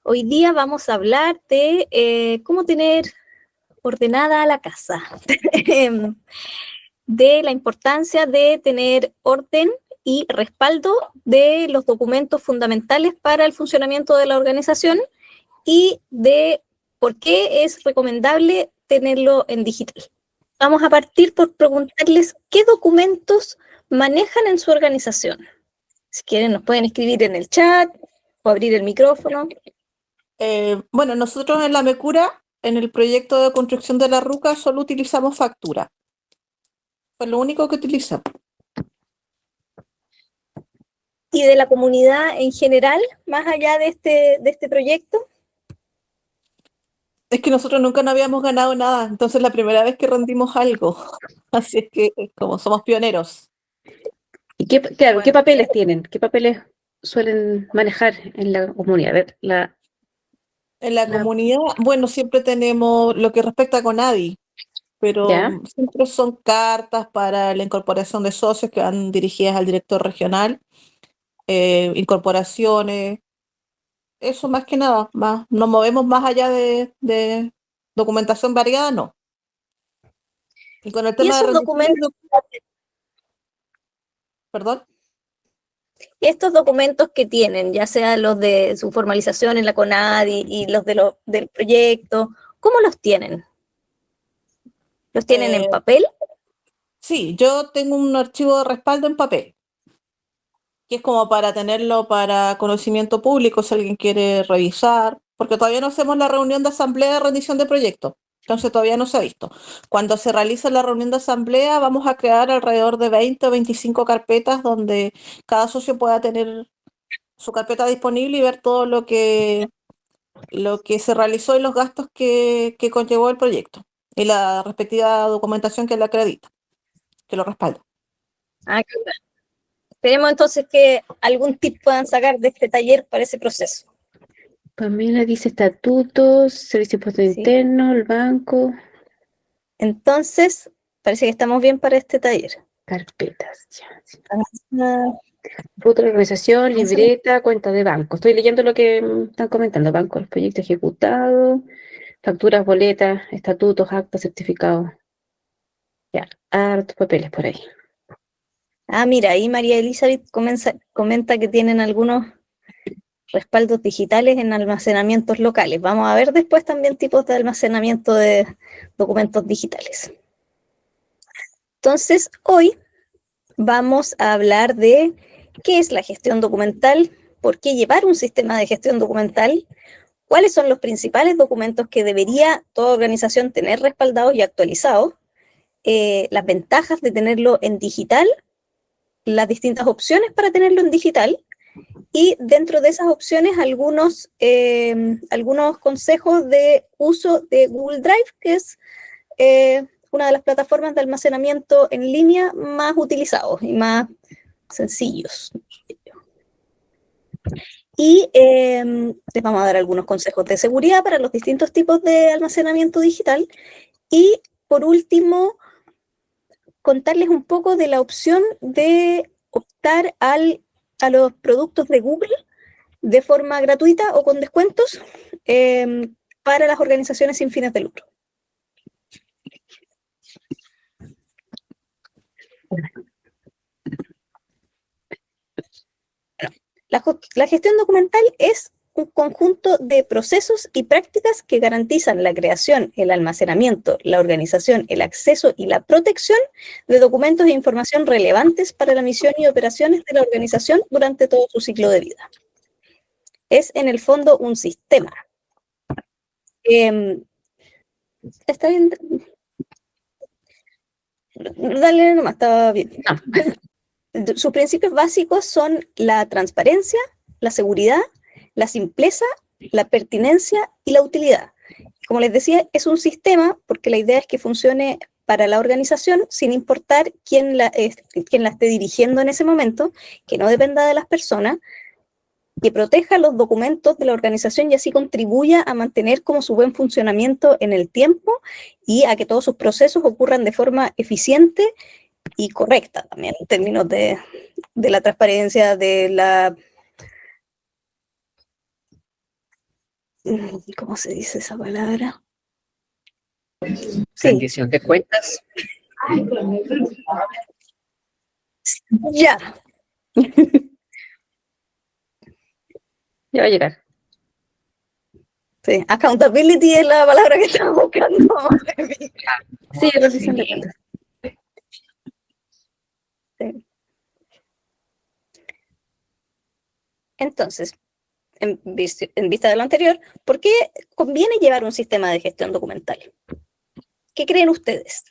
Hoy día vamos a hablar de cómo tener ordenada la casa, de la importancia de tener orden y respaldo de los documentos fundamentales para el funcionamiento de la organización y de por qué es recomendable tenerlo en digital. Vamos a partir por preguntarles qué documentos manejan en su organización. Si quieren nos pueden escribir en el chat o abrir el micrófono. Bueno, nosotros en la Mecura, en el proyecto de construcción de la ruca, solo utilizamos factura. Fue lo único que utilizamos. Y de la comunidad en general, más allá de este proyecto. Es que nosotros nunca no habíamos ganado nada, entonces la primera vez que rendimos algo. Así es que como somos pioneros. ¿Y qué Bueno, papeles tienen? ¿Qué papeles suelen manejar en la comunidad? A ver, En la la- comunidad, bueno, siempre tenemos lo que respecta a Conadi, pero ¿ya? siempre son cartas para la incorporación de socios que van dirigidas al director regional, incorporaciones, eso más que nada, más, nos movemos más allá de documentación variada, no. Y con el y tema de esos rendición, documentos, perdón, estos documentos que tienen, ya sea los de su formalización en la CONADI y los del proyecto, ¿cómo los tienen? ¿Los tienen en eh, papel? sí, yo tengo un archivo de respaldo en papel, que es como para tenerlo para conocimiento público si alguien quiere revisar, porque todavía no hacemos la reunión de asamblea de rendición de proyectos, entonces todavía no se ha visto. Cuando se realice la reunión de asamblea vamos a crear alrededor de 20 o 25 carpetas donde cada socio pueda tener su carpeta disponible y ver todo lo que se realizó y los gastos que conllevó el proyecto y la respectiva documentación que lo acredita, que lo respalda. Ah, qué bueno. Esperemos entonces que algún tip puedan sacar de este taller para ese proceso. Pamela dice estatutos, servicio de impuesto ¿Sí? interno, el banco, Entonces, parece que estamos bien para este taller. carpetas. Ya, sí. Ah, Foto de organización, libreta, cuenta de banco. Estoy leyendo lo que están comentando. Banco, el proyecto ejecutado, facturas, boletas, estatutos, actas, certificados. Ya, hartos papeles por ahí. mira, ahí María Elizabeth comenta que tienen algunos respaldos digitales en almacenamientos locales. Vamos a ver después también tipos de almacenamiento de documentos digitales. Entonces, hoy vamos a hablar de qué es la gestión documental, por qué llevar un sistema de gestión documental, cuáles son los principales documentos que debería toda organización tener respaldados y actualizados, las ventajas de tenerlo en digital, las distintas opciones para tenerlo en digital, y dentro de esas opciones algunos consejos de uso de Google Drive, que es una de las plataformas de almacenamiento en línea más utilizados y más sencillos. Y les vamos a dar algunos consejos de seguridad para los distintos tipos de almacenamiento digital. Y por último, contarles un poco de la opción de optar a los productos de Google de forma gratuita o con descuentos para las organizaciones sin fines de lucro. La gestión documental es un conjunto de procesos y prácticas que garantizan la creación, el almacenamiento, la organización, el acceso y la protección de documentos e información relevantes para la misión y operaciones de la organización durante todo su ciclo de vida. Es en el fondo un sistema. ¿Está bien? Dale nomás, estaba bien. Sus principios básicos son la transparencia, la seguridad, la simpleza, la pertinencia y la utilidad. Como les decía, es un sistema porque la idea es que funcione para la organización sin importar quién la esté dirigiendo en ese momento, que no dependa de las personas, que proteja los documentos de la organización y así contribuya a mantener como su buen funcionamiento en el tiempo y a que todos sus procesos ocurran de forma eficiente y correcta también en términos de la transparencia, de la ¿Cómo se dice esa palabra? Sí, Rendición de cuentas. ya. Ya va a llegar. Sí, accountability es la palabra que estaba buscando. Sí, rendición de cuentas. Sí. Entonces, en vista de lo anterior, ¿por qué conviene llevar un sistema de gestión documental? ¿Qué creen ustedes?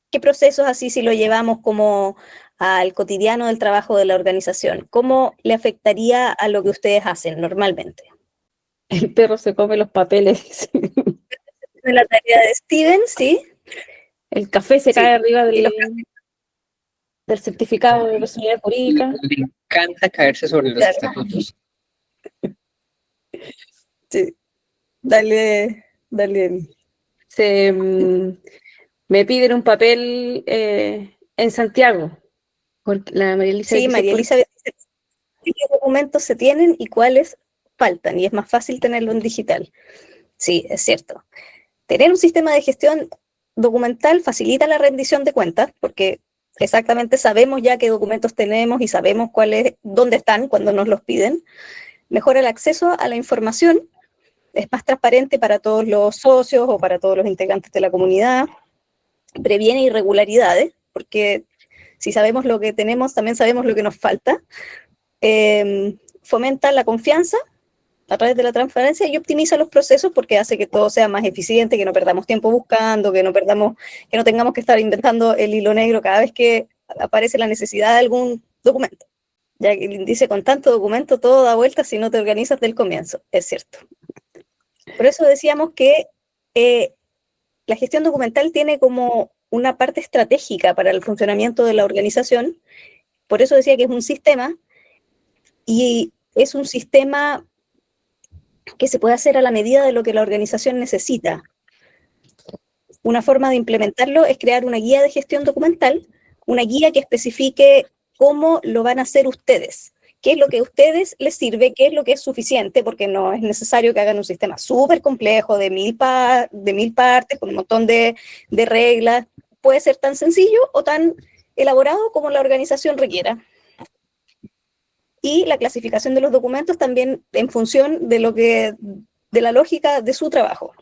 ¿Qué procesos así si lo llevamos como al cotidiano del trabajo de la organización? ¿Cómo le afectaría a lo que ustedes hacen normalmente? El perro se come los papeles. En la tarea de Steven, sí. El café se Sí, cae arriba y los del certificado de personalidad jurídica. Le encanta caerse sobre los Claro. estatutos. Sí. Dale. Me piden un papel en Santiago. Porque la María Elizabeth Sí, dice, María Elizabeth dice qué documentos se tienen y cuáles faltan, y es más fácil tenerlo en digital. Sí, es cierto. Tener un sistema de gestión documental facilita la rendición de cuentas, porque exactamente sabemos ya qué documentos tenemos y sabemos dónde están cuando nos los piden. Mejora el acceso a la información, es más transparente para todos los socios o para todos los integrantes de la comunidad, previene irregularidades, porque si sabemos lo que tenemos, también sabemos lo que nos falta. Fomenta la confianza a través de la transparencia y optimiza los procesos porque hace que todo sea más eficiente, que no perdamos tiempo buscando, que no tengamos que estar inventando el hilo negro cada vez que aparece la necesidad de algún documento. Ya que el índice con tanto documento todo da vueltas si no te organizas del comienzo, es cierto. Por eso decíamos que la gestión documental tiene como una parte estratégica para el funcionamiento de la organización. Por eso decía que es un sistema, y es un sistema que se puede hacer a la medida de lo que la organización necesita. Una forma de implementarlo es crear una guía de gestión documental, una guía que especifique cómo lo van a hacer ustedes, qué es lo que a ustedes les sirve, qué es lo que es suficiente, porque no es necesario que hagan un sistema súper complejo de mil partes, con un montón de reglas. Puede ser tan sencillo o tan elaborado como la organización requiera. Y la clasificación de los documentos también en función de la lógica de su trabajo.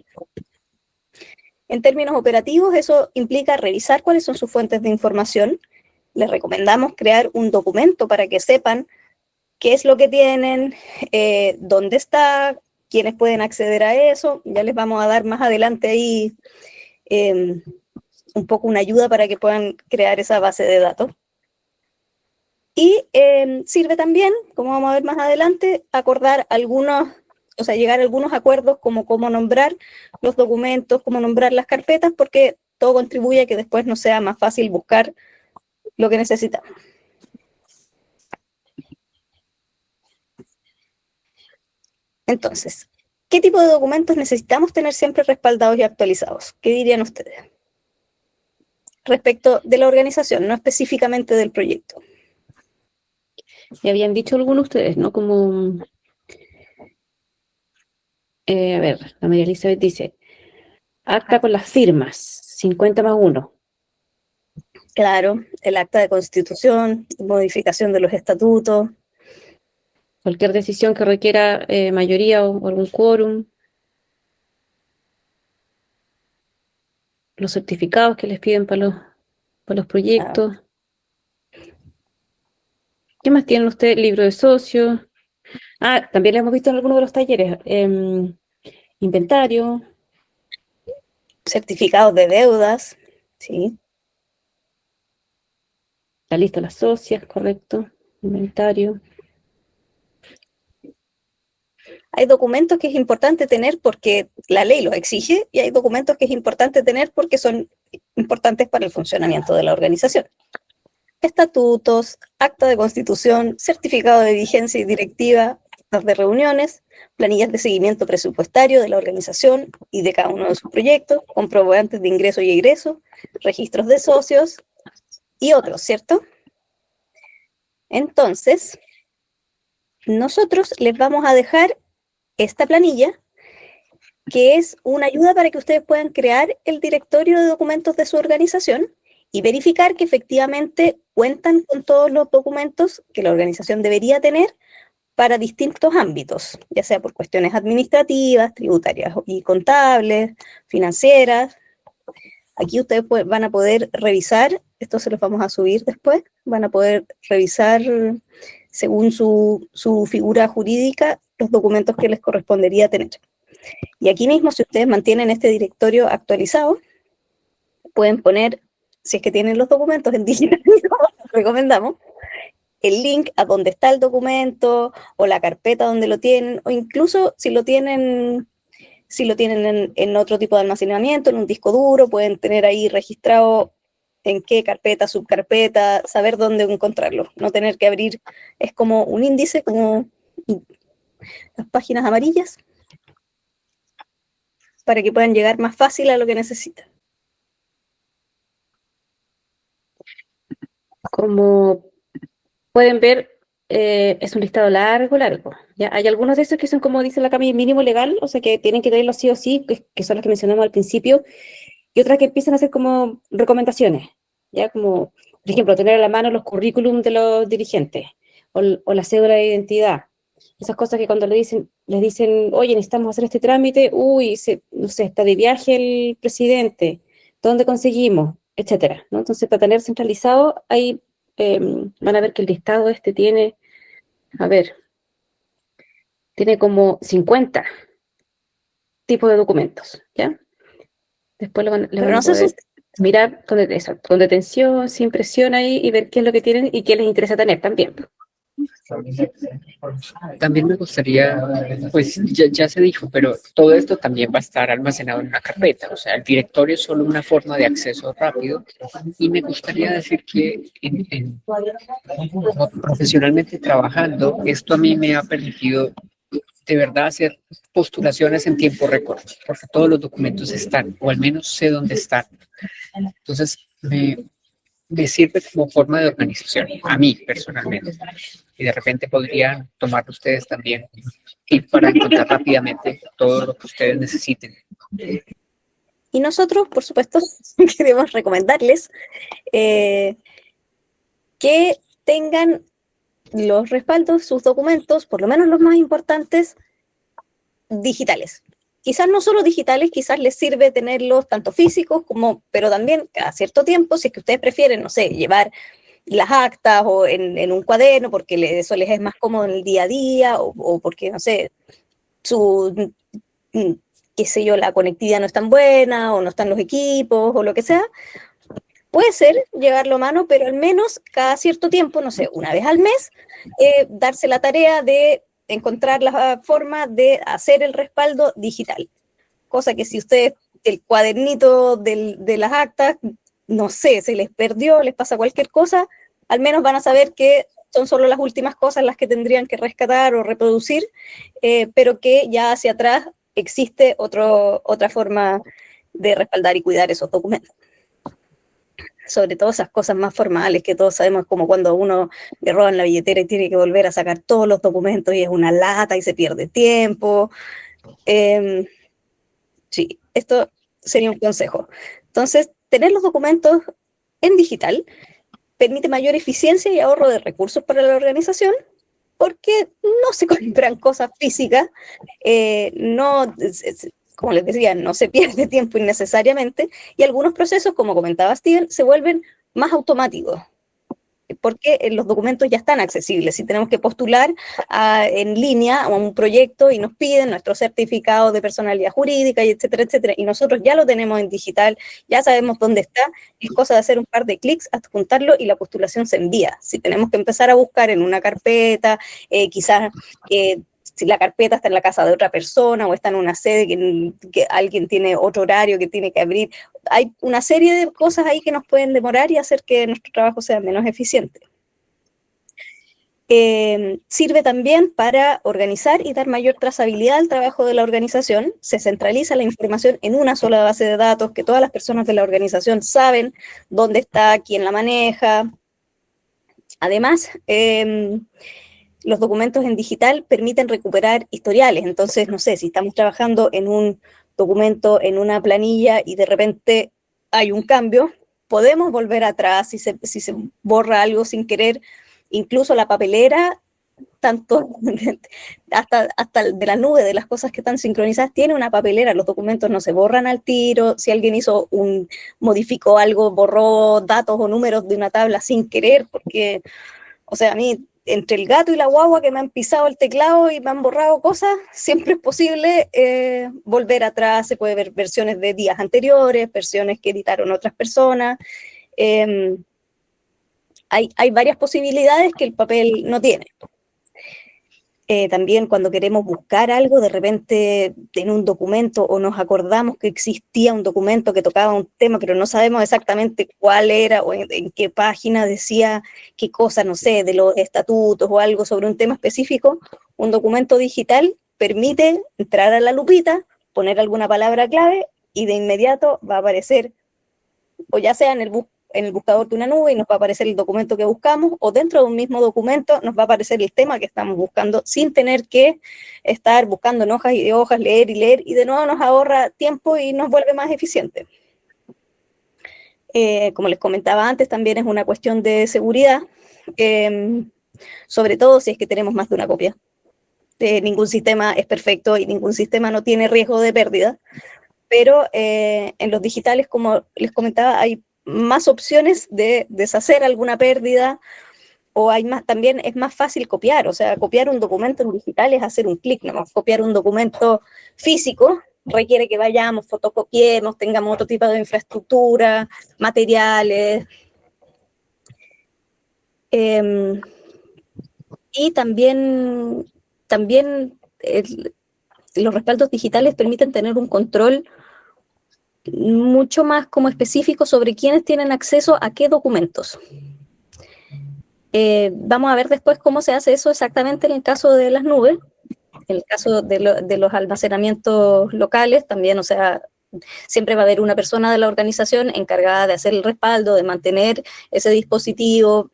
En términos operativos, eso implica revisar cuáles son sus fuentes de información. Les recomendamos crear un documento para que sepan qué es lo que tienen, dónde está, quiénes pueden acceder a eso. Ya les vamos a dar más adelante ahí un poco una ayuda para que puedan crear esa base de datos. Y sirve también, como vamos a ver más adelante, llegar a algunos acuerdos como cómo nombrar los documentos, cómo nombrar las carpetas, porque todo contribuye a que después nos sea más fácil buscar lo que necesitamos. Entonces, ¿qué tipo de documentos necesitamos tener siempre respaldados y actualizados? ¿Qué dirían ustedes? Respecto de la organización, no específicamente del proyecto. Y habían dicho algunos ustedes, ¿no? Como, a ver, la María Elizabeth dice, acta con las firmas, 50+1. Claro, el acta de constitución, modificación de los estatutos. Cualquier decisión que requiera mayoría o algún quórum. Los certificados que les piden para los proyectos. ¿Qué más tienen ustedes? Libro de socios. También lo hemos visto en algunos de los talleres. Inventario. Certificados de deudas, ¿sí? La lista de las socias, correcto. Inventario. Hay documentos que es importante tener porque la ley los exige y hay documentos que es importante tener porque son importantes para el funcionamiento de la organización. Estatutos, acta de constitución, certificado de vigencia y directiva, actas de reuniones, planillas de seguimiento presupuestario de la organización y de cada uno de sus proyectos, comprobantes de ingreso y egreso, registros de socios y otros, ¿cierto? Entonces, nosotros les vamos a dejar esta planilla, que es una ayuda para que ustedes puedan crear el directorio de documentos de su organización y verificar que efectivamente cuentan con todos los documentos que la organización debería tener para distintos ámbitos, ya sea por cuestiones administrativas, tributarias y contables, financieras. Aquí ustedes van a poder revisar, esto se los vamos a subir después, van a poder revisar según su figura jurídica los documentos que les correspondería tener. Y aquí mismo, si ustedes mantienen este directorio actualizado, pueden poner, si es que tienen los documentos en digital, como les recomendamos, el link a donde está el documento o la carpeta donde lo tienen, o incluso si lo tienen en otro tipo de almacenamiento, en un disco duro, pueden tener ahí registrado en qué carpeta, subcarpeta, saber dónde encontrarlo, no tener que abrir, es como un índice, como las páginas amarillas, para que puedan llegar más fácil a lo que necesitan. Como pueden ver, es un listado largo. ¿Ya? Hay algunos de esos que son, como dice la Cami, mínimo legal, o sea que tienen que tenerlo sí o sí, que son las que mencionamos al principio, y otras que empiezan a ser como recomendaciones, ¿ya? Como, por ejemplo, tener a la mano los currículum de los dirigentes, o la cédula de identidad. Esas cosas que cuando les dicen, oye, necesitamos hacer este trámite, uy, no sé, está de viaje el presidente, ¿dónde conseguimos? Etcétera, ¿no? Entonces, para tener centralizado, ahí van a ver que el listado tiene, a ver, tiene como 50 tipos de documentos, ¿ya? Después le van a poder mirar con detención, sin presión ahí, y ver qué es lo que tienen y qué les interesa tener también. También me gustaría, pues ya se dijo, pero todo esto también va a estar almacenado en una carpeta, o sea, el directorio es solo una forma de acceso rápido y me gustaría decir que profesionalmente trabajando, esto a mí me ha permitido de verdad hacer postulaciones en tiempo récord, porque todos los documentos están, o al menos sé dónde están. Entonces, me sirve como forma de organización, a mí personalmente. Y de repente podrían tomar ustedes también y para encontrar rápidamente todo lo que ustedes necesiten. Y nosotros, por supuesto, queremos recomendarles que tengan los respaldos, sus documentos, por lo menos los más importantes, digitales. Quizás no solo digitales, quizás les sirve tenerlos tanto físicos como, pero también cada cierto tiempo, si es que ustedes prefieren, no sé, llevar las actas o en un cuaderno, porque eso les es más cómodo en el día a día, o porque, no sé, qué sé yo, la conectividad no es tan buena, o no están los equipos, o lo que sea. Puede ser llevarlo a mano, pero al menos cada cierto tiempo, no sé, una vez al mes, darse la tarea de encontrar la forma de hacer el respaldo digital. Cosa que si ustedes, el cuadernito de las actas, no sé, se les perdió, les pasa cualquier cosa, al menos van a saber que son solo las últimas cosas las que tendrían que rescatar o reproducir, pero que ya hacia atrás existe otra forma de respaldar y cuidar esos documentos. Sobre todo esas cosas más formales que todos sabemos, como cuando a uno le roban la billetera y tiene que volver a sacar todos los documentos y es una lata y se pierde tiempo. Sí, esto sería un consejo. Entonces, tener los documentos en digital permite mayor eficiencia y ahorro de recursos para la organización, porque no se compran cosas físicas, como les decía, no se pierde tiempo innecesariamente, y algunos procesos, como comentaba Steven, se vuelven más automáticos, porque los documentos ya están accesibles. Si tenemos que postular en línea a un proyecto y nos piden nuestro certificado de personalidad jurídica, y etcétera, etcétera, y nosotros ya lo tenemos en digital, ya sabemos dónde está, es cosa de hacer un par de clics, adjuntarlo y la postulación se envía. Si tenemos que empezar a buscar en una carpeta, quizás si la carpeta está en la casa de otra persona o está en una sede que alguien tiene otro horario que tiene que abrir, hay una serie de cosas ahí que nos pueden demorar y hacer que nuestro trabajo sea menos eficiente. Sirve también para organizar y dar mayor trazabilidad al trabajo de la organización. Se centraliza la información en una sola base de datos, que todas las personas de la organización saben dónde está, quién la maneja. Además, los documentos en digital permiten recuperar historiales. Entonces, no sé, si estamos trabajando en un documento, en una planilla, y de repente hay un cambio, podemos volver atrás si se borra algo sin querer. Incluso la papelera, tanto hasta de la nube, de las cosas que están sincronizadas, tiene una papelera. Los documentos no se borran al tiro. Si alguien modificó algo, borró datos o números de una tabla sin querer, porque, o sea, a mí, entre el gato y la guagua que me han pisado el teclado y me han borrado cosas, siempre es posible volver atrás. Se puede ver versiones de días anteriores, versiones que editaron otras personas. Hay varias posibilidades que el papel no tiene. También cuando queremos buscar algo, de repente en un documento, o nos acordamos que existía un documento que tocaba un tema, pero no sabemos exactamente cuál era o en qué página decía qué cosa, no sé, de los estatutos o algo sobre un tema específico, un documento digital permite entrar a la lupita, poner alguna palabra clave y de inmediato va a aparecer, o ya sea en el buscador de una nube, y nos va a aparecer el documento que buscamos, o dentro de un mismo documento nos va a aparecer el tema que estamos buscando, sin tener que estar buscando en hojas y de hojas, leer, y de nuevo nos ahorra tiempo y nos vuelve más eficiente. Como les comentaba antes, también es una cuestión de seguridad, sobre todo si es que tenemos más de una copia. Ningún sistema es perfecto y ningún sistema no tiene riesgo de pérdida, pero en los digitales, como les comentaba, hay más opciones de deshacer alguna pérdida, o también es más fácil copiar. O sea, copiar un documento en digital es hacer un clic, ¿no? Copiar un documento físico requiere que vayamos, fotocopiemos, tengamos otro tipo de infraestructura, materiales. Y también los respaldos digitales permiten tener un control mucho más como específico sobre quiénes tienen acceso a qué documentos. Vamos a ver después cómo se hace eso exactamente en el caso de las nubes, en el caso de los almacenamientos locales también. O sea, siempre va a haber una persona de la organización encargada de hacer el respaldo, de mantener ese dispositivo.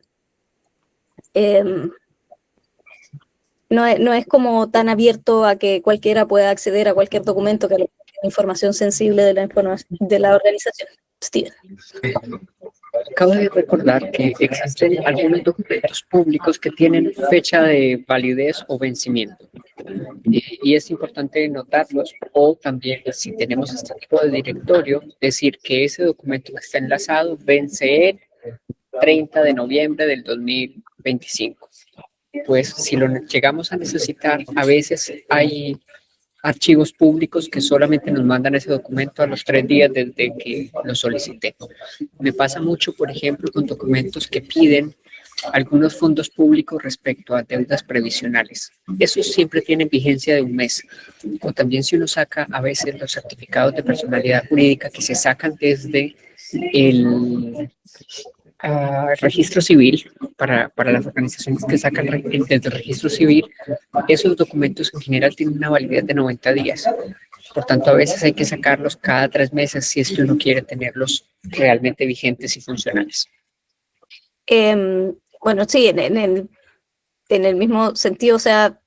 No es como tan abierto a que cualquiera pueda acceder a cualquier documento, que es información sensible de la organización. Steven. Acabo de recordar que existen algunos documentos públicos que tienen fecha de validez o vencimiento. Y es importante notarlos, o también, si tenemos este tipo de directorio, decir que ese documento que está enlazado vence el 30 de noviembre del 2025. Pues si lo llegamos a necesitar, a veces hay archivos públicos que solamente nos mandan ese documento a los 3 días desde que lo solicité. Me pasa mucho, por ejemplo, con documentos que piden algunos fondos públicos respecto a deudas previsionales. Esos siempre tienen vigencia de un mes. O también, si uno saca a veces los certificados de personalidad jurídica que se sacan desde el registro civil, para las organizaciones que sacan desde el registro civil, esos documentos en general tienen una validez de 90 días. Por tanto, a veces hay que sacarlos cada 3 meses si es que uno quiere tenerlos realmente vigentes y funcionales. Bueno, sí, en el mismo sentido. O sea,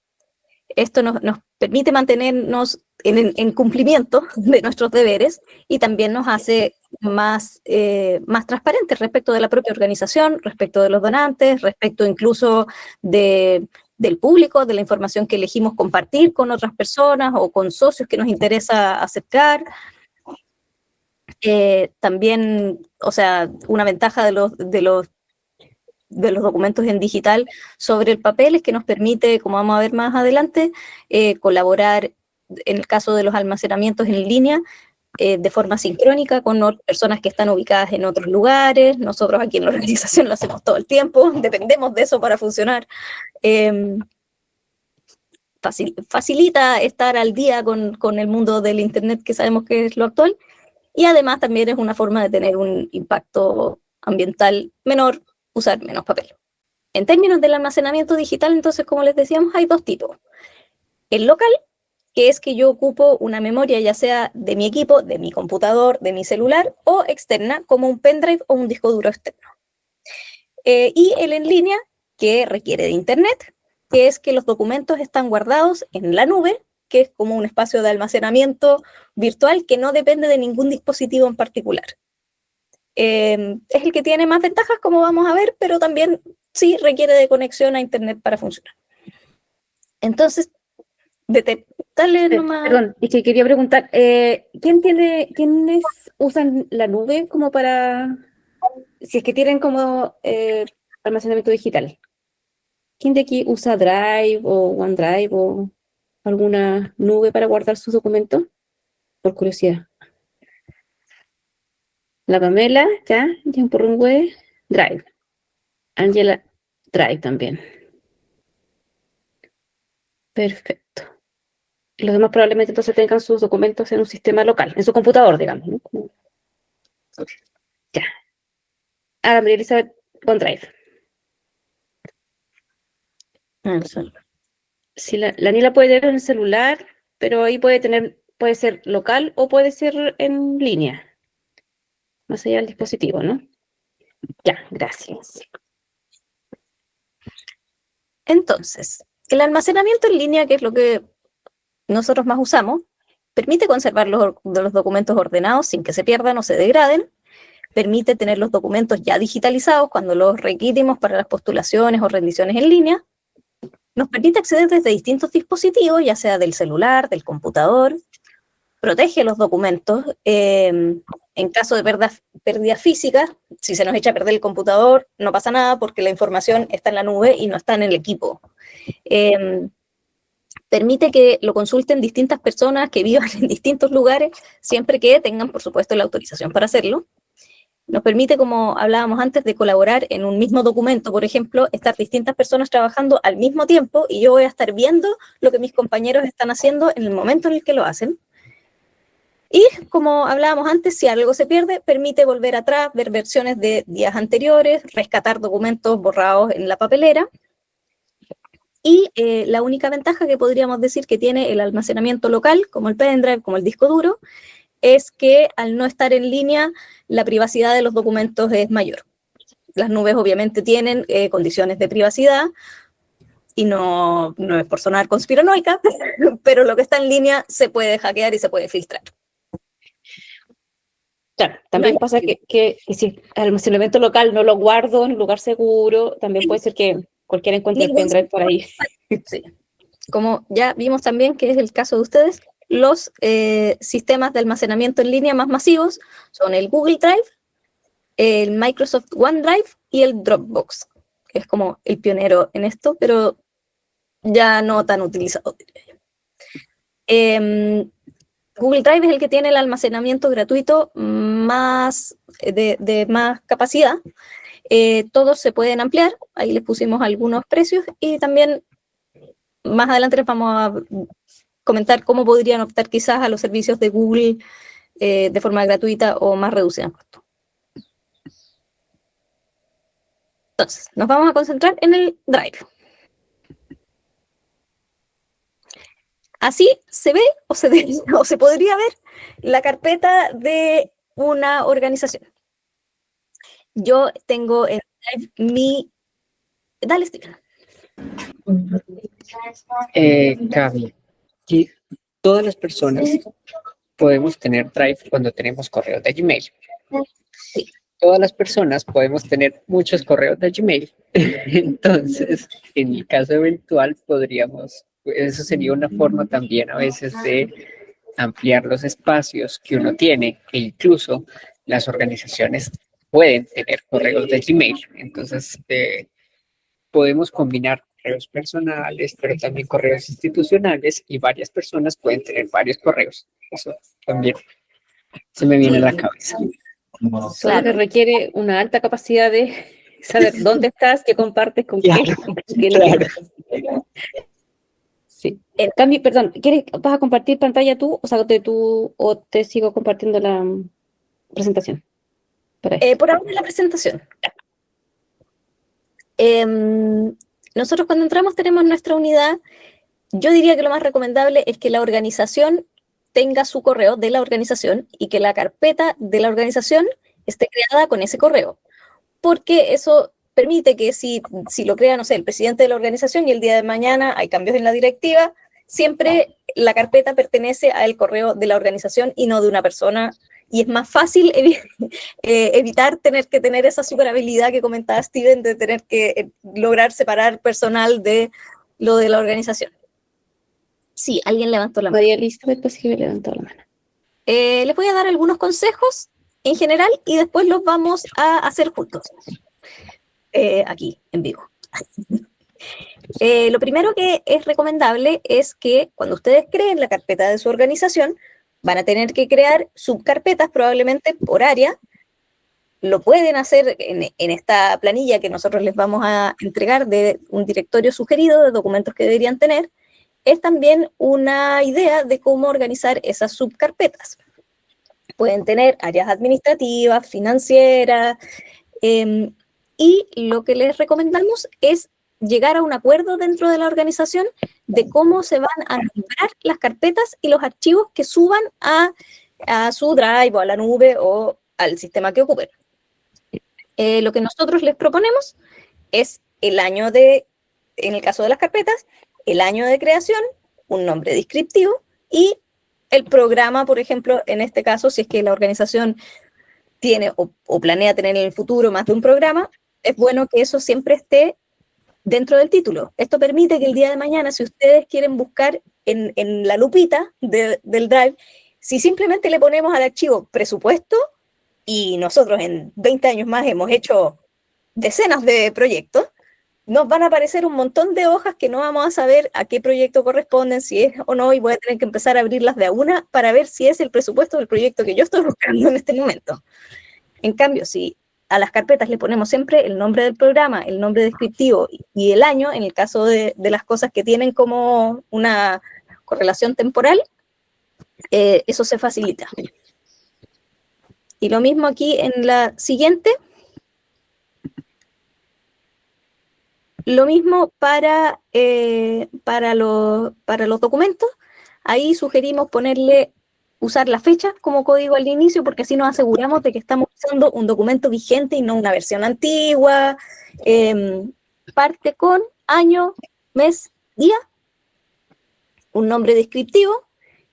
esto nos permite mantenernos en cumplimiento de nuestros deberes, y también nos hace más transparentes respecto de la propia organización, respecto de los donantes, respecto incluso del público, de la información que elegimos compartir con otras personas o con socios que nos interesa acercar. También, o sea, una ventaja de los documentos en digital sobre el papel es que nos permite, como vamos a ver más adelante, colaborar, en el caso de los almacenamientos en línea, de forma sincrónica con personas que están ubicadas en otros lugares. Nosotros aquí en la organización lo hacemos todo el tiempo, dependemos de eso para funcionar. Facilita estar al día con el mundo del Internet, que sabemos que es lo actual, y además también es una forma de tener un impacto ambiental menor, usar menos papel. En términos del almacenamiento digital, entonces, como les decíamos, hay dos tipos. El local, que es que yo ocupo una memoria, ya sea de mi equipo, de mi computador, de mi celular, o externa, como un pendrive o un disco duro externo. Y el en línea, que requiere de internet, que es que los documentos están guardados en la nube, que es como un espacio de almacenamiento virtual que no depende de ningún dispositivo en particular. Es el que tiene más ventajas, como vamos a ver, pero también sí requiere de conexión a Internet para funcionar. Entonces, dale nomás. Perdón, es que quería preguntar, ¿quiénes usan la nube como para, si es que tienen como almacenamiento digital? ¿Quién de aquí usa Drive o OneDrive o alguna nube para guardar sus documentos? Por curiosidad. La Pamela, ya, Jean Porrungüe, Drive. Angela, Drive también. Perfecto. Y los demás probablemente entonces tengan sus documentos en un sistema local, en su computador, digamos, ¿no? Ya. Ah, María Elizabeth, OneDrive. Sí, la Nila puede ver en el celular, pero ahí puede ser local o puede ser en línea, más allá del dispositivo, ¿no? Ya, gracias. Entonces, el almacenamiento en línea, que es lo que nosotros más usamos, permite conservar los documentos ordenados sin que se pierdan o se degraden, permite tener los documentos ya digitalizados cuando los requerimos para las postulaciones o rendiciones en línea, nos permite acceder desde distintos dispositivos, ya sea del celular, del computador, protege los documentos en caso de pérdidas físicas. Si se nos echa a perder el computador, no pasa nada porque la información está en la nube y no está en el equipo. Permite que lo consulten distintas personas que vivan en distintos lugares, siempre que tengan, por supuesto, la autorización para hacerlo. Nos permite, como hablábamos antes, de colaborar en un mismo documento, por ejemplo, estar distintas personas trabajando al mismo tiempo y yo voy a estar viendo lo que mis compañeros están haciendo en el momento en el que lo hacen. Y, como hablábamos antes, si algo se pierde, permite volver atrás, ver versiones de días anteriores, rescatar documentos borrados en la papelera. Y la única ventaja que podríamos decir que tiene el almacenamiento local, como el pendrive, como el disco duro, es que al no estar en línea, la privacidad de los documentos es mayor. Las nubes obviamente tienen condiciones de privacidad, y no es por sonar conspiranoica, pero lo que está en línea se puede hackear y se puede filtrar. Claro, también pasa que si el almacenamiento local no lo guardo en un lugar seguro, también puede ser que cualquiera encuentre el pendrive por ahí. Sí. Como ya vimos también, que es el caso de ustedes, los sistemas de almacenamiento en línea más masivos son el Google Drive, el Microsoft OneDrive y el Dropbox, que es como el pionero en esto, pero ya no tan utilizado, diría yo. Google Drive es el que tiene el almacenamiento gratuito más de más capacidad. Todos se pueden ampliar, ahí les pusimos algunos precios, y también más adelante les vamos a comentar cómo podrían optar quizás a los servicios de Google de forma gratuita o más reducida en costo. Entonces, nos vamos a concentrar en el Drive. Así se ve o se podría ver la carpeta de una organización. Yo tengo en Drive mi... Dale, Steven. Gaby, que todas las personas podemos tener Drive cuando tenemos correos de Gmail. Sí. Todas las personas podemos tener muchos correos de Gmail. Entonces, en el caso eventual, eso sería una forma también a veces de ampliar los espacios que uno tiene, e incluso las organizaciones pueden tener correos de Gmail. Entonces, podemos combinar correos personales, pero también correos institucionales, y varias personas pueden tener varios correos. Eso también se me viene a la cabeza. Solo que requiere una alta capacidad de saber dónde estás, qué compartes con quién. Claro. Sí. Cami, perdón, ¿vas a compartir pantalla tú? O sea, o te sigo compartiendo la presentación. Por ahora la presentación. Nosotros cuando entramos tenemos nuestra unidad. Yo diría que lo más recomendable es que la organización tenga su correo de la organización y que la carpeta de la organización esté creada con ese correo, porque eso permite que si lo crea, no sé, el presidente de la organización y el día de mañana hay cambios en la directiva, siempre la carpeta pertenece al correo de la organización y no de una persona, y es más fácil evitar tener que tener esa super habilidad que comentaba Steven de tener que lograr separar personal de lo de la organización. Sí, alguien levantó la mano. María Elizabeth, pues que me levantó la mano. Les voy a dar algunos consejos en general y después los vamos a hacer juntos, aquí en vivo. Lo primero que es recomendable es que cuando ustedes creen la carpeta de su organización, van a tener que crear subcarpetas probablemente por área. Lo pueden hacer en esta planilla que nosotros les vamos a entregar de un directorio sugerido de documentos que deberían tener. Es también una idea de cómo organizar esas subcarpetas. Pueden tener áreas administrativas, financieras, y lo que les recomendamos es llegar a un acuerdo dentro de la organización de cómo se van a nombrar las carpetas y los archivos que suban a su Drive o a la nube o al sistema que ocupen. Lo que nosotros les proponemos es el año en el caso de las carpetas, el año de creación, un nombre descriptivo y el programa, por ejemplo, en este caso, si es que la organización tiene o planea tener en el futuro más de un programa, es bueno que eso siempre esté dentro del título. Esto permite que el día de mañana, si ustedes quieren buscar en la lupita del Drive, si simplemente le ponemos al archivo presupuesto, y nosotros en 20 años más hemos hecho decenas de proyectos, nos van a aparecer un montón de hojas que no vamos a saber a qué proyecto corresponden, si es o no, y voy a tener que empezar a abrirlas de a una para ver si es el presupuesto del proyecto que yo estoy buscando en este momento. En cambio, si a las carpetas le ponemos siempre el nombre del programa, el nombre descriptivo y el año, en el caso de las cosas que tienen como una correlación temporal, eso se facilita. Y lo mismo aquí en la siguiente. Lo mismo para los documentos. Ahí sugerimos usar la fecha como código al inicio, porque así nos aseguramos de que estamos usando un documento vigente y no una versión antigua. Parte con año, mes, día, un nombre descriptivo,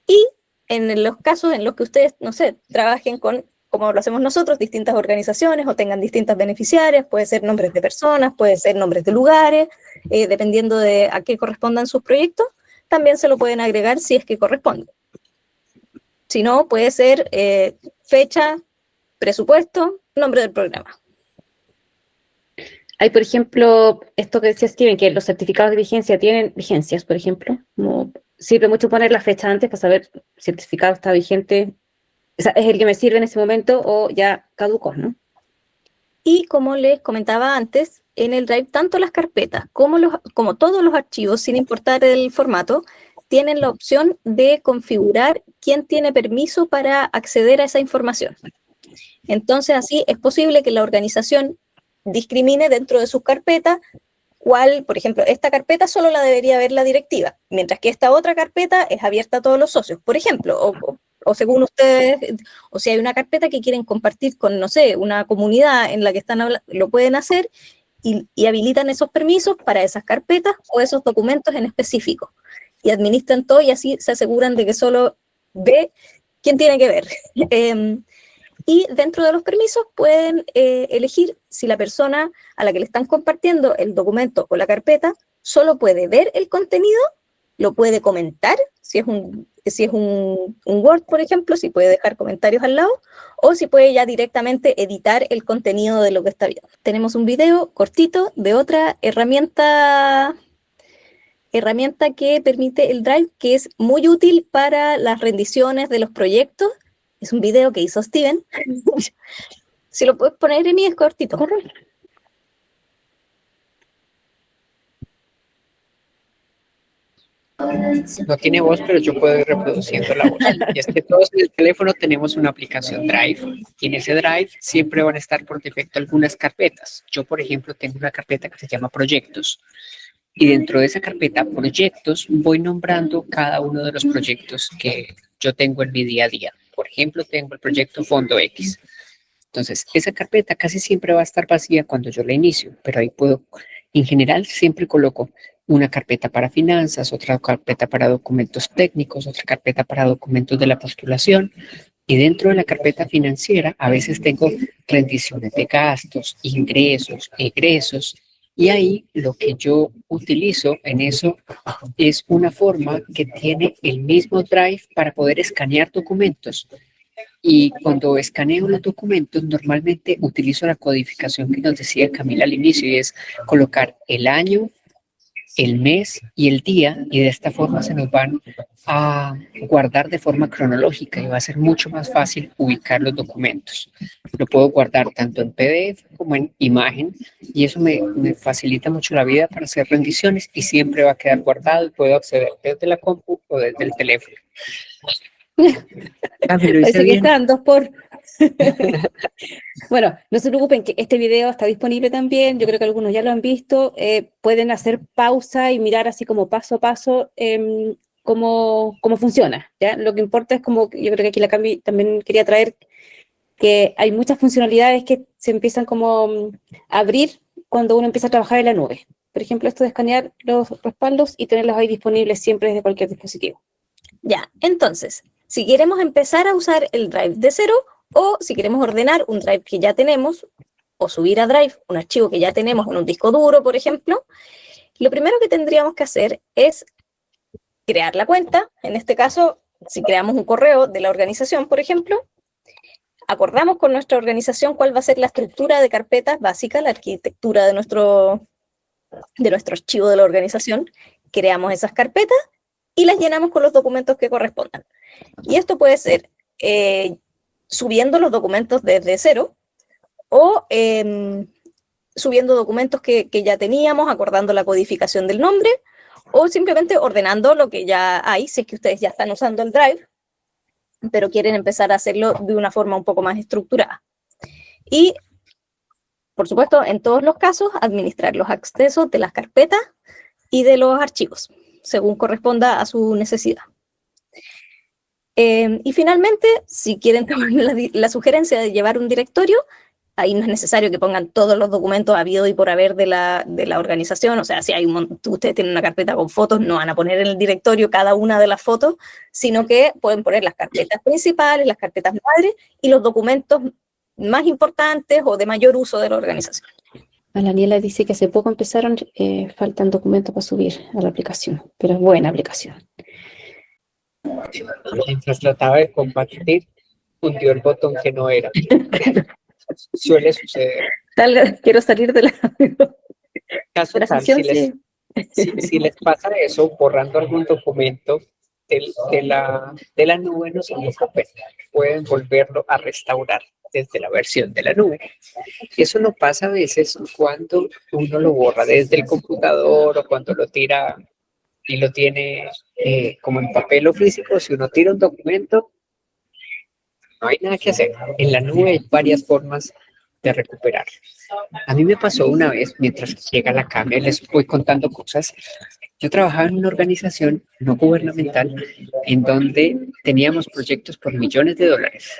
y en los casos en los que ustedes, no sé, trabajen con, como lo hacemos nosotros, distintas organizaciones o tengan distintas beneficiarias, puede ser nombres de personas, puede ser nombres de lugares, dependiendo de a qué correspondan sus proyectos, también se lo pueden agregar si es que corresponde. Si no, puede ser fecha, presupuesto, nombre del programa. Hay, por ejemplo, esto que decía Steven, que los certificados de vigencia tienen vigencias, por ejemplo. Sirve mucho poner la fecha antes para saber si el certificado está vigente. O sea, es el que me sirve en ese momento o ya caducó, ¿no? Y como les comentaba antes, en el Drive, tanto las carpetas como todos los archivos, sin importar el formato, tienen la opción de configurar quién tiene permiso para acceder a esa información. Entonces, así es posible que la organización discrimine dentro de sus carpetas cuál, por ejemplo, esta carpeta solo la debería ver la directiva, mientras que esta otra carpeta es abierta a todos los socios, por ejemplo, o según ustedes, o si hay una carpeta que quieren compartir con, no sé, una comunidad en la que están hablando, lo pueden hacer y habilitan esos permisos para esas carpetas o esos documentos en específico. Y administran todo y así se aseguran de que solo ve quién tiene que ver. Y dentro de los permisos pueden elegir si la persona a la que le están compartiendo el documento o la carpeta solo puede ver el contenido, lo puede comentar, si es un Word, por ejemplo, si puede dejar comentarios al lado, o si puede ya directamente editar el contenido de lo que está viendo. Tenemos un video cortito de otra herramienta que permite el Drive, que es muy útil para las rendiciones de los proyectos. Es un video que hizo Steven. Si lo puedes poner, Emi, es cortito. Correcto. No tiene voz, pero yo puedo ir reproduciendo la voz. Y es que todos en el teléfono tenemos una aplicación Drive. Y en ese Drive siempre van a estar por defecto algunas carpetas. Yo, por ejemplo, tengo una carpeta que se llama Proyectos. Y dentro de esa carpeta Proyectos voy nombrando cada uno de los proyectos que yo tengo en mi día a día. Por ejemplo, tengo el proyecto Fondo X. Entonces, esa carpeta casi siempre va a estar vacía cuando yo la inicio, pero ahí puedo, en general, siempre coloco una carpeta para finanzas, otra carpeta para documentos técnicos, otra carpeta para documentos de la postulación. Y dentro de la carpeta financiera, a veces tengo rendiciones de gastos, ingresos, egresos. Y ahí lo que yo utilizo en eso es una forma que tiene el mismo Drive para poder escanear documentos. Y cuando escaneo los documentos, normalmente utilizo la codificación que nos decía Camila al inicio, y es colocar el año, el mes y el día, y de esta forma se nos van a guardar de forma cronológica y va a ser mucho más fácil ubicar los documentos. Lo puedo guardar tanto en PDF como en imagen, y eso me facilita mucho la vida para hacer rendiciones, y siempre va a quedar guardado y puedo acceder desde la compu o desde el teléfono. Ah, me lo hice Parece que bien. están 2 por. Bueno, no se preocupen que este video está disponible también, yo creo que algunos ya lo han visto, pueden hacer pausa y mirar así como paso a paso cómo funciona, ¿ya? Lo que importa es como, yo creo que aquí la Cami también quería traer, que hay muchas funcionalidades que se empiezan como a abrir cuando uno empieza a trabajar en la nube. Por ejemplo, esto de escanear los respaldos y tenerlos ahí disponibles siempre desde cualquier dispositivo. Ya, entonces, si queremos empezar a usar el Drive de cero, o si queremos ordenar un Drive que ya tenemos, o subir a Drive un archivo que ya tenemos en un disco duro, por ejemplo, lo primero que tendríamos que hacer es crear la cuenta. En este caso, si creamos un correo de la organización, por ejemplo, acordamos con nuestra organización cuál va a ser la estructura de carpetas básica, la arquitectura de nuestro archivo de la organización, creamos esas carpetas y las llenamos con los documentos que correspondan. Y esto puede ser subiendo los documentos desde cero o subiendo documentos que ya teníamos, acordando la codificación del nombre, o simplemente ordenando lo que ya hay, si es que ustedes ya están usando el Drive, pero quieren empezar a hacerlo de una forma un poco más estructurada. Y, por supuesto, en todos los casos, administrar los accesos de las carpetas y de los archivos, según corresponda a su necesidad. Y finalmente, si quieren tomar la sugerencia de llevar un directorio, ahí no es necesario que pongan todos los documentos habido y por haber de la organización. O sea, si hay ustedes tienen una carpeta con fotos, no van a poner en el directorio cada una de las fotos, sino que pueden poner las carpetas principales, las carpetas madres y los documentos más importantes o de mayor uso de la organización. La Daniela dice que hace poco empezaron, faltan documentos para subir a la aplicación, pero es buena aplicación. Mientras trataba de compartir, hundió el botón que no era. Suele suceder. Quiero salir de la Caso tal, sesión, si les pasa eso, borrando algún documento de la nube, no se preocupen, pueden volverlo a restaurar desde la versión de la nube. Eso no pasa a veces cuando uno lo borra desde el computador o cuando lo tira y lo tiene como en papel o físico. Si uno tira un documento, no hay nada que hacer. En la nube hay varias formas de recuperar. A mí me pasó una vez, mientras llega la Cami, les voy contando cosas. Yo trabajaba en una organización no gubernamental en donde teníamos proyectos por millones de dólares.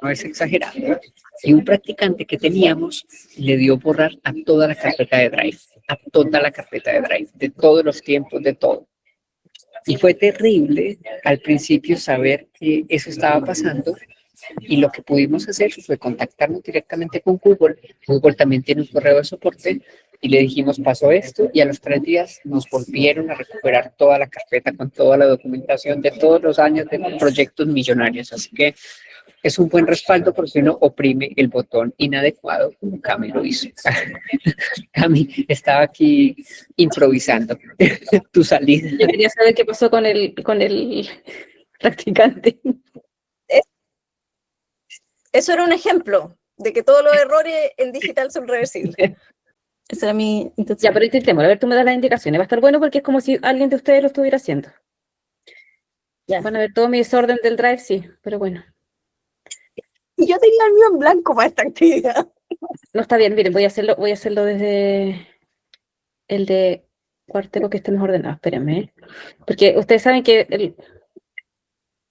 No es exagerado. Y un practicante que teníamos le dio borrar a toda la carpeta de Drive, a toda la carpeta de Drive, de todos los tiempos, de todo. Y fue terrible al principio saber que eso estaba pasando, y lo que pudimos hacer fue contactarnos directamente con Google. Google también tiene un correo de soporte y le dijimos pasó esto, y a los 3 días nos volvieron a recuperar toda la carpeta con toda la documentación de todos los años de proyectos millonarios. Así que es un buen respaldo porque uno oprime el botón inadecuado como Cami lo hizo. Cami estaba aquí improvisando tu salida. Yo quería saber qué pasó con el practicante. Eso era un ejemplo de que todos los errores en digital son reversibles. Esa era mi intención. Ya, pero intentemos, a ver, tú me das las indicaciones. Va a estar bueno porque es como si alguien de ustedes lo estuviera haciendo. Ya. Van a ver todo mi desorden del Drive, sí, pero bueno. Y yo tenía el mío en blanco para esta actividad. No está bien, miren, voy a hacerlo desde el de Cuarteco que estemos ordenados, espérenme. Porque ustedes saben que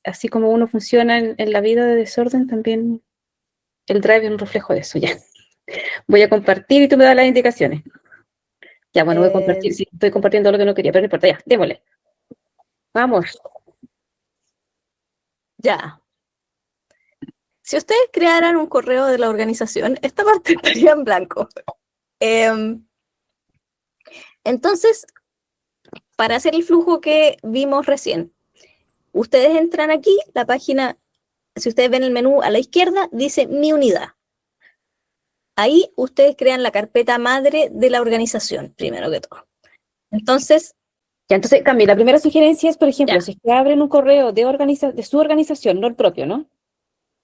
así como uno funciona en la vida de desorden, también el Drive es un reflejo de eso, ya. Voy a compartir y tú me das las indicaciones. Ya, bueno, voy a compartir, sí, estoy compartiendo lo que no quería, pero no importa, ya, démosle. Vamos. Ya. Si ustedes crearan un correo de la organización, esta parte estaría en blanco. Entonces, para hacer el flujo que vimos recién, ustedes entran aquí, la página, si ustedes ven el menú a la izquierda, dice Mi unidad. Ahí ustedes crean la carpeta madre de la organización, primero que todo. Entonces, Ya, entonces, Cami, la primera sugerencia es, por ejemplo, Ya. si es que abren un correo de su organización, no el propio, ¿no?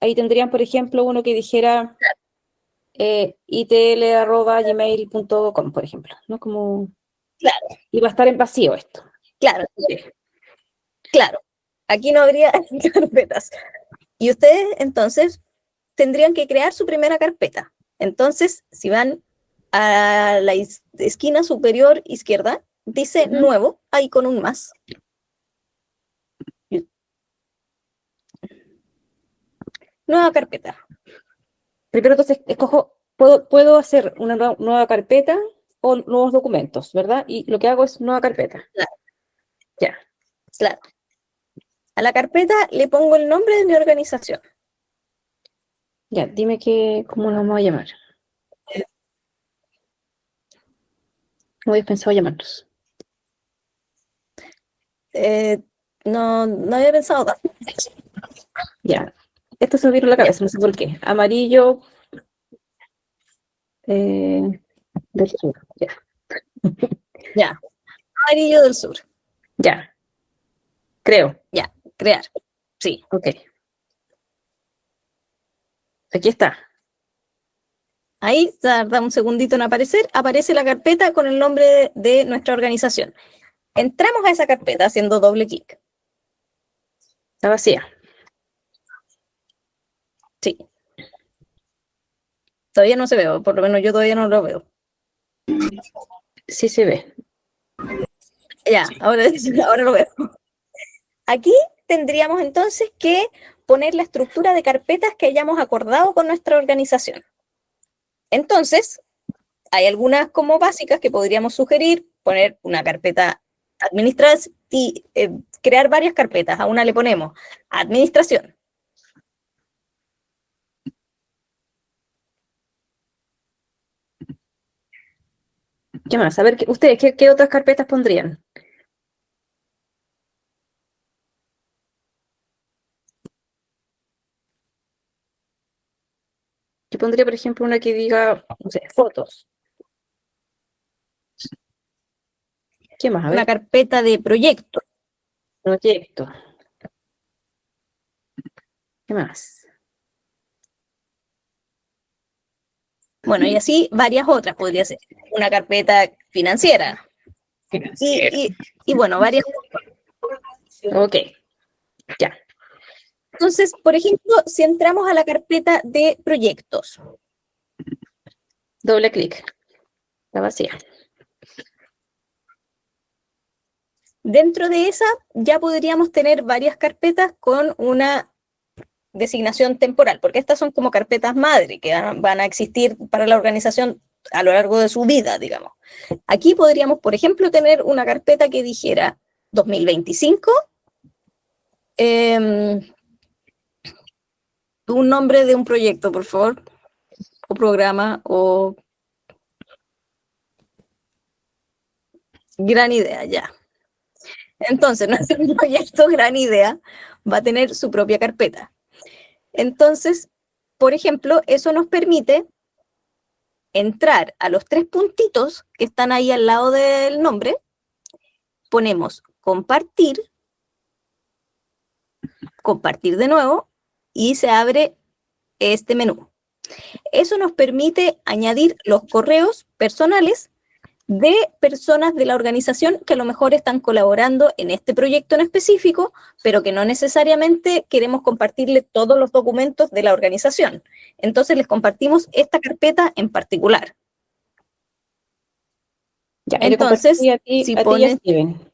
Ahí tendrían, por ejemplo, uno que dijera itl@gmail.com, por ejemplo, ¿no? Como... Claro. Y va a estar en vacío esto. claro, claro, aquí no habría carpetas. Y ustedes, entonces, tendrían que crear su primera carpeta. Entonces, si van a la esquina superior izquierda, dice nuevo, ahí con un más. Nueva carpeta. Primero, entonces, escojo, puedo hacer una nueva carpeta o nuevos documentos, ¿verdad? Y lo que hago es nueva carpeta. Claro. Ya. Claro. A la carpeta le pongo el nombre de mi organización. Ya, dime cómo lo vamos a llamar. ¿Cómo habéis pensado llamarnos? No había pensado tanto. Ya. Esto se me vino a la cabeza, no sé por qué. Amarillo del sur. Ya. Ya. Amarillo del Sur. Ya. Creo. Ya. Crear. Sí. Ok. Aquí está. Ahí tarda un segundito en aparecer. Aparece la carpeta con el nombre de nuestra organización. Entramos a esa carpeta haciendo doble clic. Está vacía. Sí. Todavía no se ve, por lo menos yo todavía no lo veo. Sí se ve. Ya, ahora lo veo. Aquí tendríamos entonces que poner la estructura de carpetas que hayamos acordado con nuestra organización. Entonces, hay algunas como básicas que podríamos sugerir, poner una carpeta administrativa y crear varias carpetas. A una le ponemos administración. ¿Qué más? A ver, ustedes, ¿qué otras carpetas pondrían? Yo pondría, por ejemplo, una que diga, no sé, fotos. ¿Qué más? A Una ver, carpeta de proyecto. proyecto. ¿Qué más? Bueno, y así varias otras podría ser. Una carpeta financiera. Y bueno, varias. Ok, ya. Entonces, por ejemplo, si entramos a la carpeta de proyectos, Doble clic. Está vacía. dentro de esa ya podríamos tener varias carpetas con una designación temporal, porque estas son como carpetas madre que van a existir para la organización a lo largo de su vida, digamos. Aquí podríamos, por ejemplo, tener una carpeta que dijera 2025, un nombre de un proyecto, por favor, o programa, o gran idea, ya. Entonces, nuestro proyecto Gran Idea va a tener su propia carpeta. Entonces, por ejemplo, eso nos permite entrar a los tres puntitos que están ahí al lado del nombre, ponemos compartir, compartir de nuevo, y se abre este menú. Eso nos permite añadir los correos personales de personas de la organización que a lo mejor están colaborando en este proyecto en específico, pero que no necesariamente queremos compartirle todos los documentos de la organización. Entonces les compartimos esta carpeta en particular. Ya, Entonces, a ti, si a ti y a pones... Steven.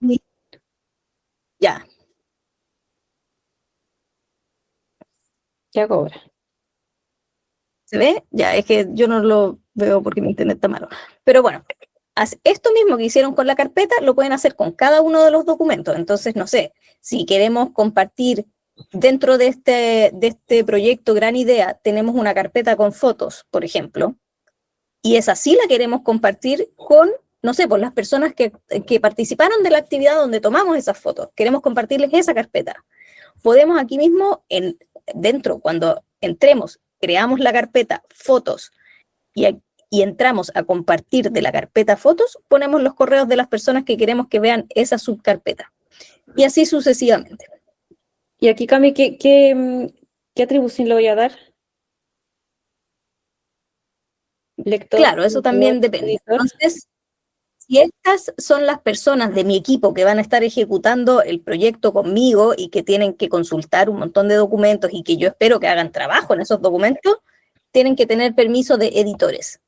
Ya, ¿Qué hago ahora? ¿Se ve? Ya, es que yo no lo veo porque mi internet está malo. Pero bueno, esto mismo que hicieron con la carpeta lo pueden hacer con cada uno de los documentos. Entonces, no sé, si queremos compartir dentro de este proyecto Gran Idea, tenemos una carpeta con fotos, por ejemplo, y esa sí la queremos compartir con, no sé, por las personas que participaron de la actividad donde tomamos esas fotos. Queremos compartirles esa carpeta. Podemos aquí mismo, dentro, cuando entremos, creamos la carpeta fotos y entramos a compartir de la carpeta fotos, ponemos los correos de las personas que queremos que vean esa subcarpeta. Y así sucesivamente. Y aquí, Cami, ¿qué atribución le voy a dar? Lector. Claro, eso también depende. Editor. Entonces, si estas son las personas de mi equipo que van a estar ejecutando el proyecto conmigo y que tienen que consultar un montón de documentos y que yo espero que hagan trabajo en esos documentos, tienen que tener permiso de editores.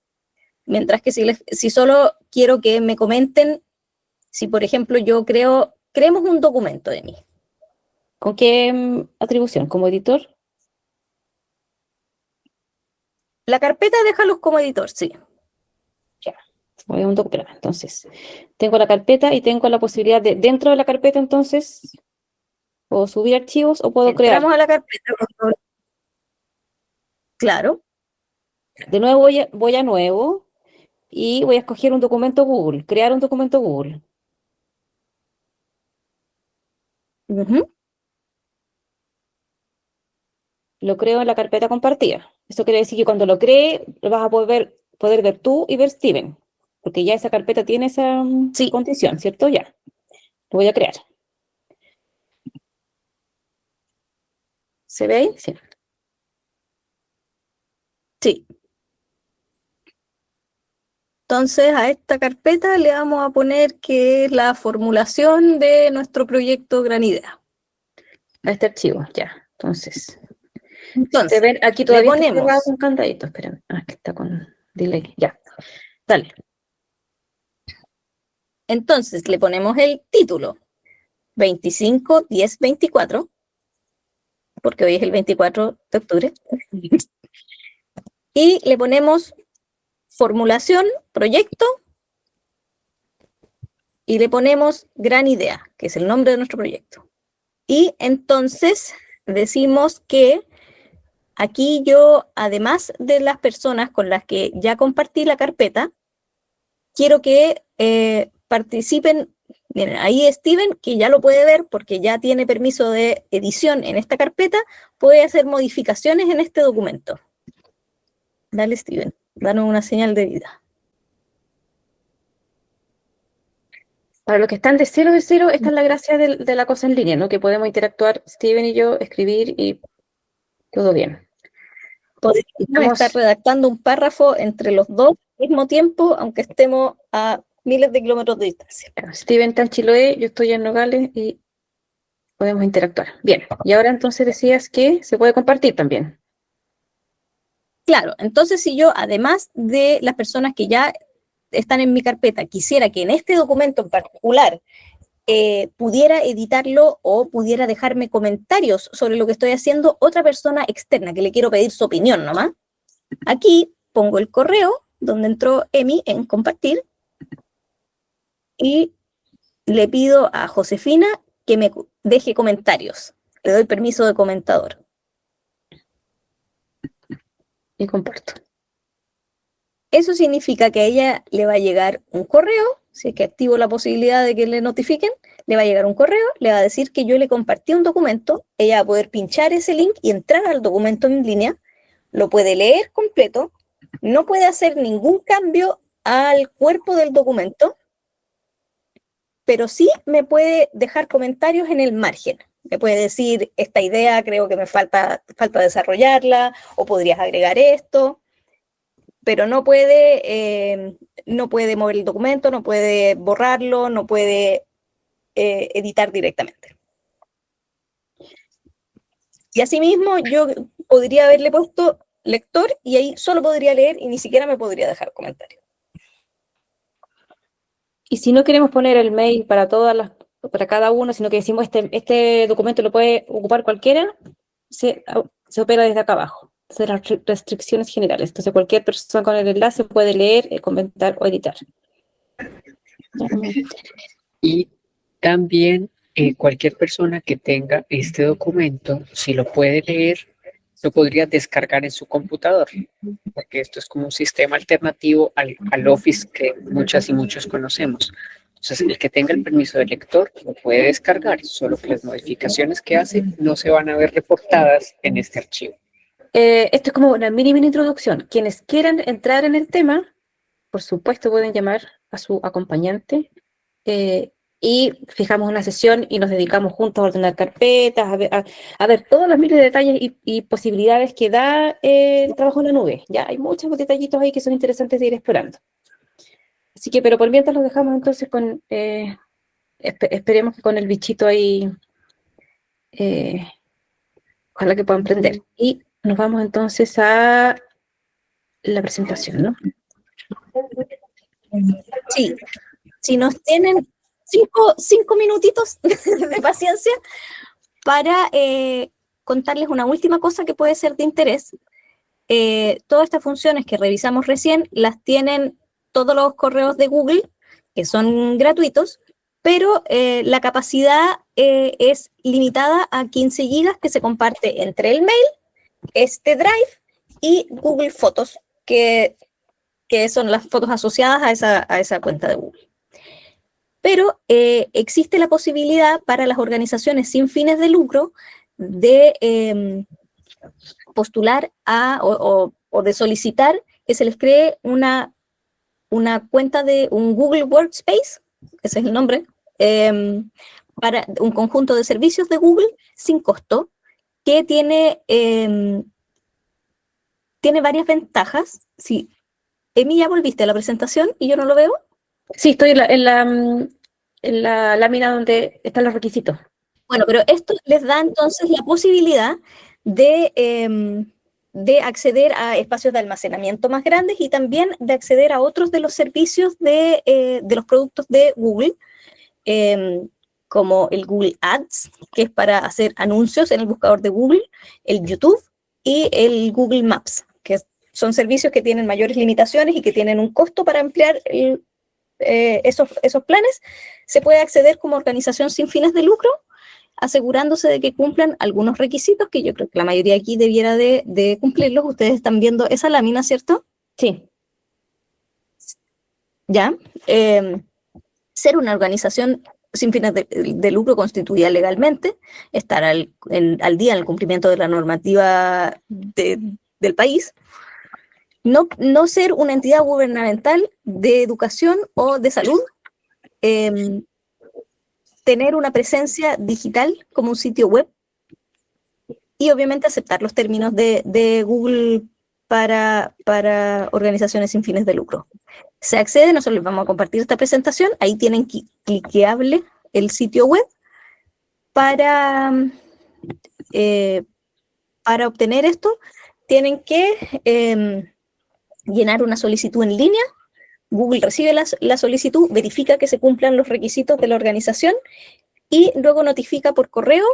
Mientras que si solo quiero que me comenten, si por ejemplo yo creemos un documento de mí. ¿Con qué atribución? ¿Como editor? La carpeta déjalos como editor, sí. Voy a un documento. Entonces, tengo la carpeta y tengo la posibilidad de, dentro de la carpeta, entonces, puedo subir archivos o puedo crear. Entramos a la carpeta. Claro. De nuevo voy a nuevo y voy a escoger un documento Google, crear un documento Google. Uh-huh. Lo creo en la carpeta compartida. Eso quiere decir que cuando lo cree, lo vas a poder ver tú y ver Steven, porque ya esa carpeta tiene esa Sí. condición, ¿cierto? Ya. Lo voy a crear. ¿Se ve ahí? Sí. Sí. Entonces a esta carpeta le vamos a poner que es la formulación de nuestro proyecto Gran Idea. A este archivo, ya. Entonces, Entonces, ven, aquí todavía le ponemos está con candadito. Espérame. Que está con delay. Ya. Dale. Entonces le ponemos el título 25-10-24, porque hoy es el 24 de octubre. Y le ponemos formulación, proyecto, y le ponemos Gran Idea, que es el nombre de nuestro proyecto. Y entonces decimos que aquí yo, además de las personas con las que ya compartí la carpeta, quiero que participen. Miren, ahí Steven, que ya lo puede ver porque ya tiene permiso de edición en esta carpeta, puede hacer modificaciones en este documento. Dale, Steven, danos una señal de vida. Para los que están de 0 de 0, esta es la gracia de la cosa en línea, ¿no? Que podemos interactuar, Steven y yo, escribir y todo bien. Podemos estar redactando un párrafo entre los dos al mismo tiempo, aunque estemos a miles de kilómetros de distancia. Steven está en Chiloé, yo estoy en Nogales y podemos interactuar. Bien, y ahora entonces decías que se puede compartir también. Claro, entonces si yo, además de las personas que ya están en mi carpeta, quisiera que en este documento en particular pudiera editarlo o pudiera dejarme comentarios sobre lo que estoy haciendo otra persona externa que le quiero pedir su opinión nomás, aquí pongo el correo donde entró Emi en compartir y le pido a Josefina que me deje comentarios. Le doy permiso de comentador. Y comparto. Eso significa que a ella le va a llegar un correo, si es que activo la posibilidad de que le notifiquen, le va a llegar un correo, le va a decir que yo le compartí un documento, ella va a poder pinchar ese link y entrar al documento en línea, lo puede leer completo, no puede hacer ningún cambio al cuerpo del documento, pero sí me puede dejar comentarios en el margen. Me puede decir, esta idea creo que me falta desarrollarla, o podrías agregar esto, pero no puede mover el documento, no puede borrarlo, no puede editar directamente. Y asimismo, yo podría haberle puesto lector y ahí solo podría leer y ni siquiera me podría dejar comentarios. Y si no queremos poner el mail para para cada uno, sino que decimos este documento lo puede ocupar cualquiera, se opera desde acá abajo. de las restricciones generales. Entonces, cualquier persona con el enlace puede leer, comentar o editar. Y también cualquier persona que tenga este documento, si lo puede leer, lo podría descargar en su computador, porque esto es como un sistema alternativo al Office que muchas y muchos conocemos. Entonces, el que tenga el permiso de lector lo puede descargar, solo que las modificaciones que hace no se van a ver reportadas en este archivo. Esto es como una mini introducción. Quienes quieran entrar en el tema, por supuesto pueden llamar a su acompañante y fijamos una sesión y nos dedicamos juntos a ordenar carpetas, a ver todos los miles de detalles y posibilidades que da el trabajo en la nube. Ya hay muchos detallitos ahí que son interesantes de ir explorando. Así que, pero por mientras los dejamos entonces con, esperemos que con el bichito ahí, ojalá que puedan prender. Y nos vamos entonces a la presentación, ¿no? Sí, si nos tienen 5 minutitos de paciencia para contarles una última cosa que puede ser de interés. Todas estas funciones que revisamos recién las tienen todos los correos de Google, que son gratuitos, pero la capacidad es limitada a 15 gigas que se comparte entre el mail, este Drive y Google Fotos, que son las fotos asociadas a esa cuenta de Google. Pero existe la posibilidad para las organizaciones sin fines de lucro de postular o de solicitar que se les cree una cuenta de un Google Workspace, ese es el nombre, para un conjunto de servicios de Google sin costo, que tiene varias ventajas. Sí. Emi, ¿ya volviste a la presentación y yo no lo veo? Sí, estoy en la lámina donde están los requisitos. Bueno, pero esto les da entonces la posibilidad de acceder a espacios de almacenamiento más grandes y también de acceder a otros de los servicios de los productos de Google, como el Google Ads, que es para hacer anuncios en el buscador de Google, el YouTube y el Google Maps, que son servicios que tienen mayores limitaciones y que tienen un costo para ampliar esos planes. Se puede acceder como organización sin fines de lucro, asegurándose de que cumplan algunos requisitos que yo creo que la mayoría aquí debiera de cumplirlos. Ustedes están viendo esa lámina, ¿cierto? Sí. Ya. Ser una organización sin fines de lucro constituida legalmente, estar al día en el cumplimiento de la normativa del país, no ser una entidad gubernamental de educación o de salud, tener una presencia digital como un sitio web y obviamente aceptar los términos de Google para organizaciones sin fines de lucro. Se accede, nosotros les vamos a compartir esta presentación, ahí tienen cliqueable el sitio web para obtener esto. Tienen que llenar una solicitud en línea. Google recibe la solicitud, verifica que se cumplan los requisitos de la organización y luego notifica por correo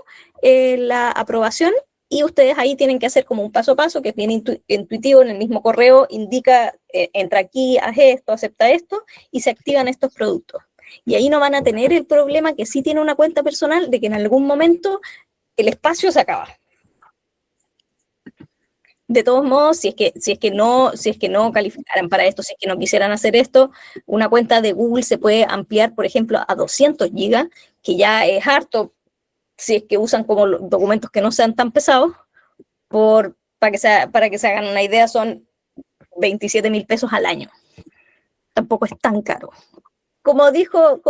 la aprobación, y ustedes ahí tienen que hacer como un paso a paso, que es bien intuitivo. En el mismo correo indica, entra aquí, haz esto, acepta esto, y se activan estos productos. Y ahí no van a tener el problema que sí tiene una cuenta personal, de que en algún momento el espacio se acaba. De todos modos, si es que no calificaran para esto, si es que no quisieran hacer esto, una cuenta de Google se puede ampliar, por ejemplo, a 200 gigas, que ya es harto, si es que usan como documentos que no sean tan pesados. Para que se hagan una idea, son 27.000 pesos al año. Tampoco es tan caro. Como dijo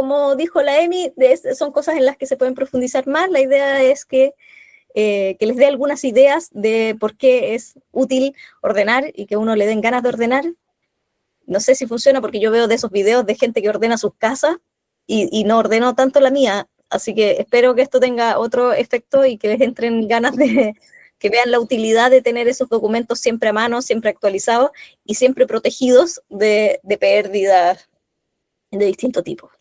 la Emi, son cosas en las que se pueden profundizar más. La idea es que les dé algunas ideas de por qué es útil ordenar y que uno le den ganas de ordenar. No sé si funciona, porque yo veo de esos videos de gente que ordena sus casas y no ordeno tanto la mía, así que espero que esto tenga otro efecto y que les entren ganas de que vean la utilidad de tener esos documentos siempre a mano, siempre actualizados y siempre protegidos de pérdidas de distinto tipo.